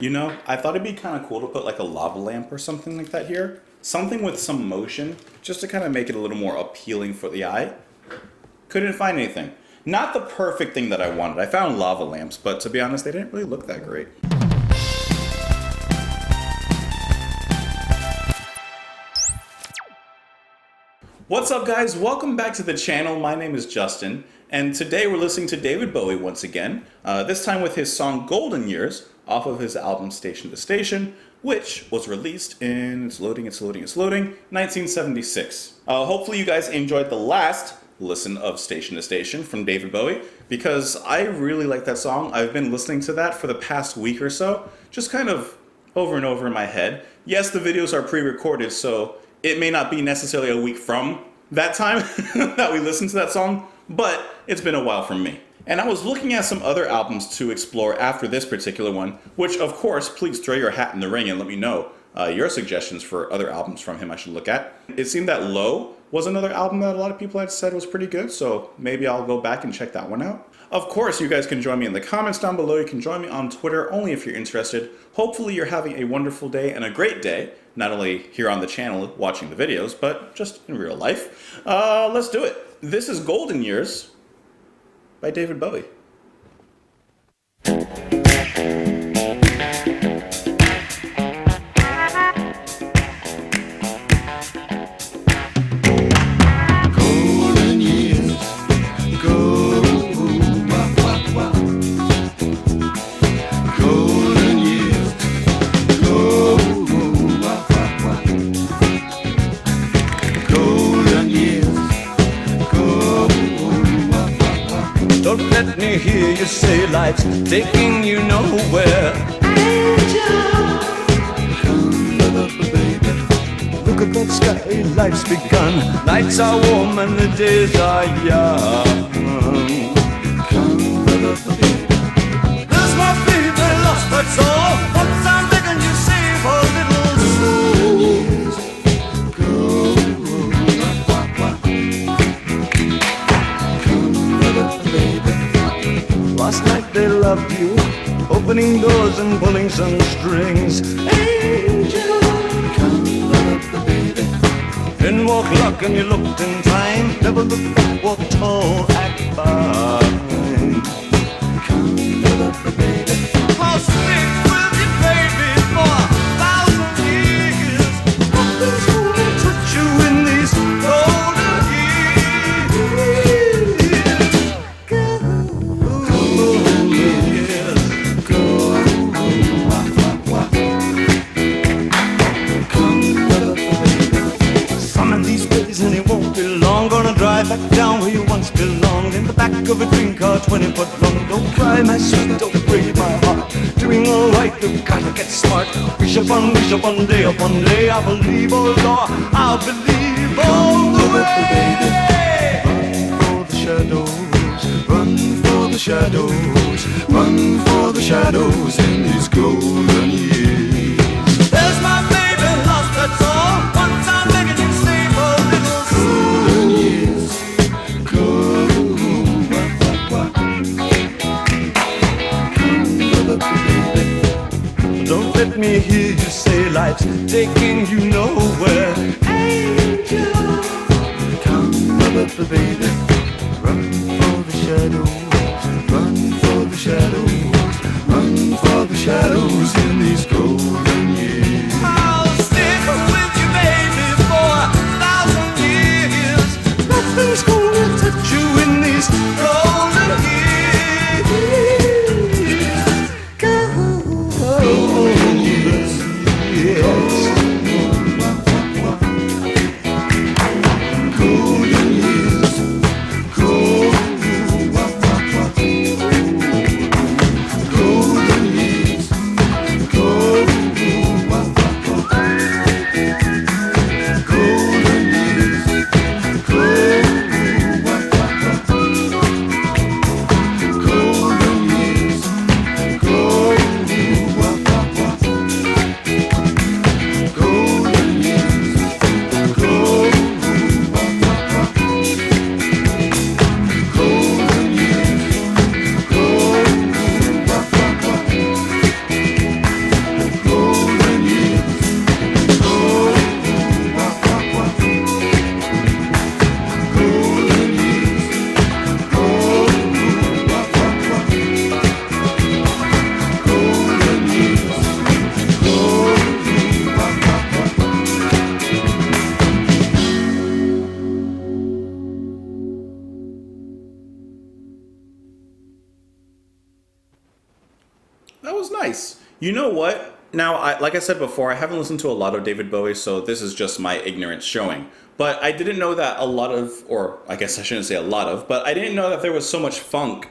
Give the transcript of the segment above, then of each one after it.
You know, I thought it'd be kind of cool to put like a lava lamp or something like that here. Something with some motion, just to kind of make it a little more appealing for the eye. Couldn't find anything. Not the perfect thing that I wanted. I found lava lamps, but to be honest, they didn't really look that great. What's up, guys? Welcome back to the channel. My name is Justin, and today we're listening to David Bowie once again, this time with his song Golden Years off of his album Station to Station, which was released in, it's loading, 1976. Hopefully you guys enjoyed the last listen of Station to Station from David Bowie, because I really like that song. I've been listening to that for the past week or so, just kind of over and over in my head. Yes, the videos are pre-recorded, so it may not be necessarily a week from that time that we listened to that song, but it's been a while from me. And I was looking at some other albums to explore after this particular one, which of course, please throw your hat in the ring and let me know your suggestions for other albums from him I should look at. It seemed that Low was another album that a lot of people had said was pretty good, so maybe I'll go back and check that one out. Of course, you guys can join me in the comments down below. You can join me on Twitter, only if you're interested. Hopefully you're having a wonderful day and a great day, not only here on the channel watching the videos, but just in real life. Let's do it. This is Golden Years by David Bowie. Don't let me hear you say life's taking you nowhere. Angel, come love me, baby. Look at that sky, life's begun. Nights are warm and the days are young. Come love me, baby. There's my baby lost, that's all. Once I'm begging you, save a little soul. Last night they loved you, opening doors and pulling some strings. Angel, come love the baby. Then walk luck and you looked in time. Never look back, walk tall, act fine. Come love the baby. I'll stick with you, baby, for 1,000 years. Nothing's gonna touch you in these golden back down where you once belonged, in the back of a dream car 20 foot long. Don't cry, my sweet, don't break my heart. Doing alright, you've gotta get smart. Wish upon day, upon day. I believe, oh Lord, I'll believe all the way. Run for the shadows, run for the shadows, run for the shadows in these golden years. There's my baby lost, that's all. Once I'm begging you, save a little golden years. Don't let me hear you say life's taking you nowhere. Angel, come love the baby. Run for the shadows, run for the shadows, run for the shadows in these golden years. I'll stick with you, baby, for 1,000 years. Nothing's gonna touch you in these golden years. You know what? Now, like I said before, I haven't listened to a lot of David Bowie, so this is just my ignorance showing. But I didn't know that a lot of, or I guess I shouldn't say a lot of, but I didn't know that there was so much funk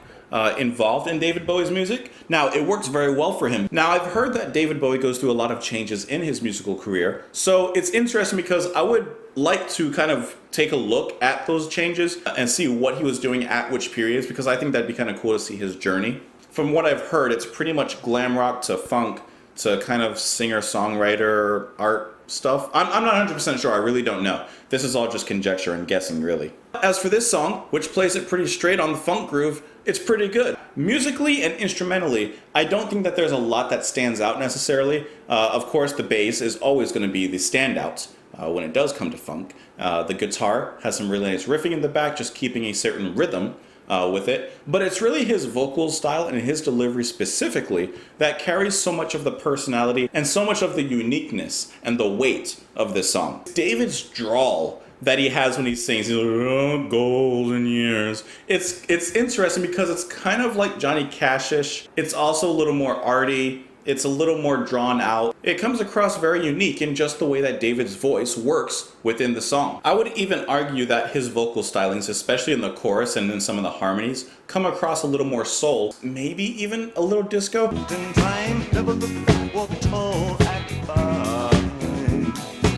involved in David Bowie's music. Now, it works very well for him. Now, I've heard that David Bowie goes through a lot of changes in his musical career, so it's interesting because I would like to kind of take a look at those changes and see what he was doing at which periods, because I think that'd be kind of cool to see his journey. From what I've heard, it's pretty much glam rock to funk to kind of singer-songwriter art stuff. I'm not 100% sure. I really don't know. This is all just conjecture and guessing, really. As for this song, which plays it pretty straight on the funk groove, it's pretty good. Musically and instrumentally, I don't think that there's a lot that stands out necessarily. Of course, the bass is always going to be the standout when it does come to funk. The guitar has some really nice riffing in the back, just keeping a certain rhythm with it, but it's really his vocal style and his delivery specifically that carries so much of the personality and so much of the uniqueness and the weight of this song. David's drawl that he has when he sings, he's like, oh, golden years. It's interesting because it's kind of like Johnny Cash-ish. It's also a little more arty. It's a little more drawn out. It comes across very unique in just the way that David's voice works within the song. I would even argue that his vocal stylings, especially in the chorus and in some of the harmonies, come across a little more soul, maybe even a little disco.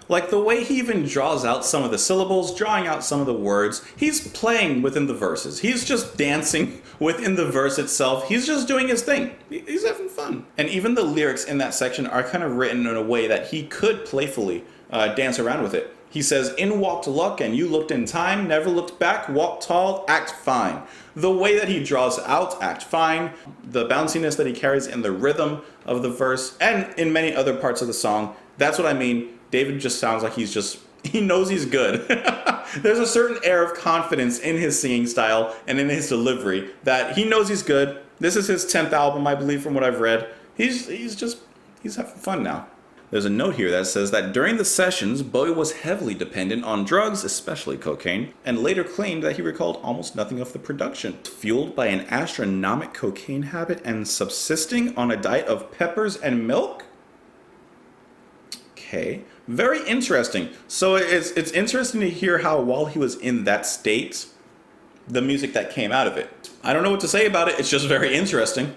Like the way he even draws out some of the syllables, drawing out some of the words. He's playing within the verses. He's just dancing within the verse itself. He's just doing his thing. He's having fun. And even the lyrics in that section are kind of written in a way that he could playfully dance around with it. He says, in walked luck and you looked in time, never looked back, walk tall, act fine. The way that he draws out, act fine, the bounciness that he carries in the rhythm of the verse, and in many other parts of the song, that's what I mean. David just sounds like he knows he's good. There's a certain air of confidence in his singing style and in his delivery that he knows he's good. This is his 10th album, I believe, from what I've read. He's having fun now. There's a note here that says that during the sessions, Bowie was heavily dependent on drugs, especially cocaine, and later claimed that he recalled almost nothing of the production. Fueled by an astronomical cocaine habit and subsisting on a diet of peppers and milk? Okay. Very interesting. So it's interesting to hear how while he was in that state, the music that came out of it. I don't know what to say about it. It's just very interesting.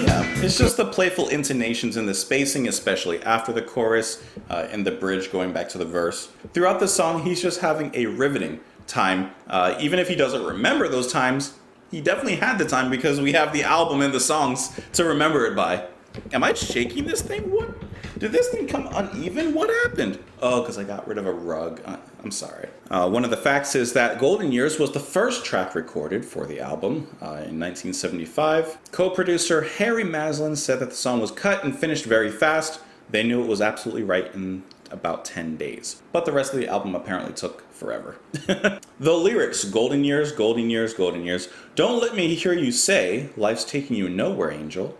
Yeah, it's just the playful intonations and the spacing, especially after the chorus and the bridge going back to the verse. Throughout the song, he's just having a riveting time. Even if he doesn't remember those times, he definitely had the time because we have the album and the songs to remember it by. Am I shaking this thing? What? Did this thing come uneven? What happened? Oh, because I got rid of a rug. I'm sorry. One of the facts is that Golden Years was the first track recorded for the album in 1975. Co-producer Harry Maslin said that the song was cut and finished very fast. They knew it was absolutely right in about 10 days. But the rest of the album apparently took forever. The lyrics, golden years, golden years, golden years. Don't let me hear you say, life's taking you nowhere, angel.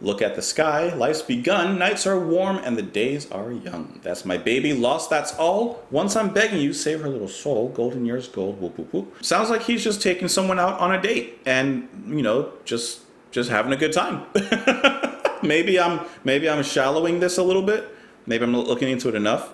Look at the sky, life's begun, nights are warm and the days are young. That's my baby, lost, that's all. Once I'm begging you, save her little soul, golden years, gold, whoop, whoop, whoop. Sounds like he's just taking someone out on a date and, just having a good time. Maybe I'm shallowing this a little bit. Maybe I'm not looking into it enough.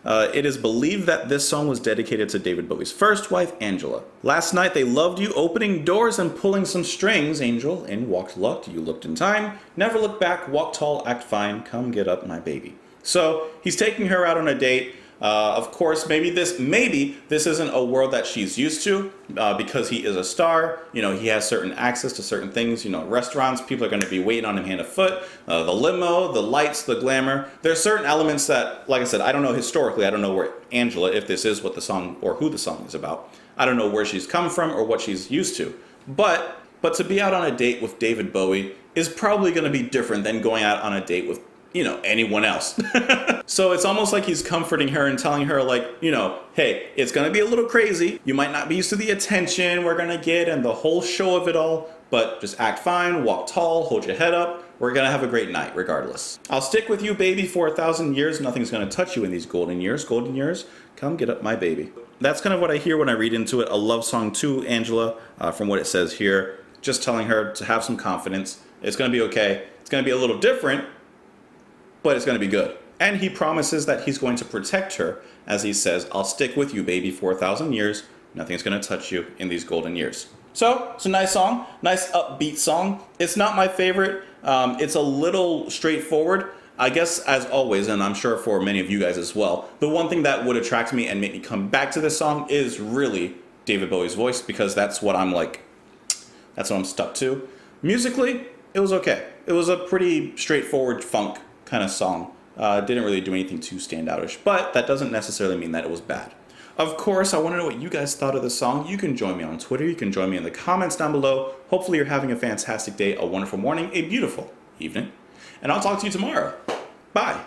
It is believed that this song was dedicated to David Bowie's first wife, Angela. Last night they loved you, opening doors and pulling some strings. Angel, in walked luck, you looked in time. Never look back, walk tall, act fine, come get up my baby. So he's taking her out on a date. Of course, maybe this isn't a world that she's used to because he is a star. He has certain access to certain things. Restaurants, people are going to be waiting on him hand and foot. The limo, the lights, the glamour. There's certain elements that, like I said, I don't know historically. I don't know where Angela, if this is what the song or who the song is about. I don't know where she's come from or what she's used to. But to be out on a date with David Bowie is probably going to be different than going out on a date with anyone else. So it's almost like he's comforting her and telling her hey, it's going to be a little crazy. You might not be used to the attention we're going to get and the whole show of it all, but just act fine, walk tall, hold your head up. We're going to have a great night regardless. I'll stick with you, baby, for 1,000 years. Nothing's going to touch you in these golden years. Golden years, come get up my baby. That's kind of what I hear when I read into it. A love song to Angela from what it says here. Just telling her to have some confidence. It's going to be okay. It's going to be a little different, but it's going to be good. And he promises that he's going to protect her, as he says, I'll stick with you, baby, for 1,000 years. Nothing's going to touch you in these golden years. So, it's a nice song, nice upbeat song. It's not my favorite. It's a little straightforward. I guess, as always, and I'm sure for many of you guys as well, the one thing that would attract me and make me come back to this song is really David Bowie's voice, because that's what I'm stuck to. Musically, it was okay. It was a pretty straightforward funk kind of song. Didn't really do anything too standoutish, but that doesn't necessarily mean that it was bad. Of course, I want to know what you guys thought of the song. You can join me on Twitter. You can join me in the comments down below. Hopefully you're having a fantastic day, a wonderful morning, a beautiful evening. And I'll talk to you tomorrow. Bye.